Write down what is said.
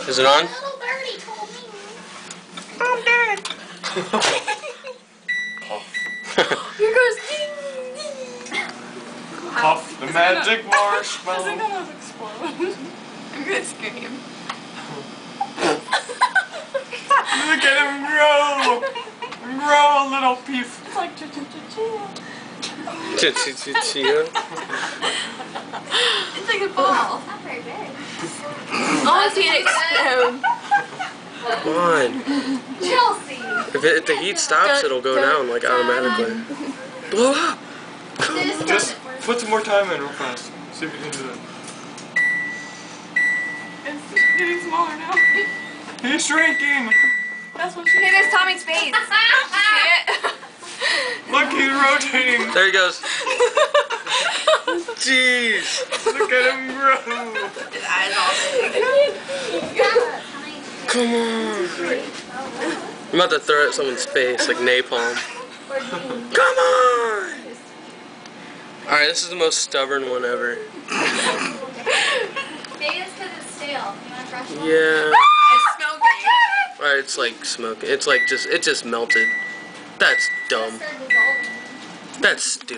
Is it on? Little birdie told me. I'm dead. Here goes ding, ding. Puff the magic marshmallow. Is it gonna explode? I'm gonna scream. Look at him grow! Grow, little Peep. It's like cha-cha-cha-cha. Chia. It's like a ball. It's not very big. I want to see it explode. Come on. Chelsea. If the heat stops, it'll go down like automatically. Blow up! Just put some more time in real fast. See if you can do that. It's getting smaller now. He's shrinking! That's what she. Hey, there's Tommy's face. See it? Look, he's rotating! There he goes. Jeez. Look at him grow! His eyes all big. Come on. I'm about to throw it at someone's face like napalm. Come on! Alright, this is the most stubborn one ever. Maybe it's because it's stale. You want to brush it off? Yeah. It's smoky. Alright, it's like smoking. It's like it just melted. That's dumb. Start dissolving. That's stupid.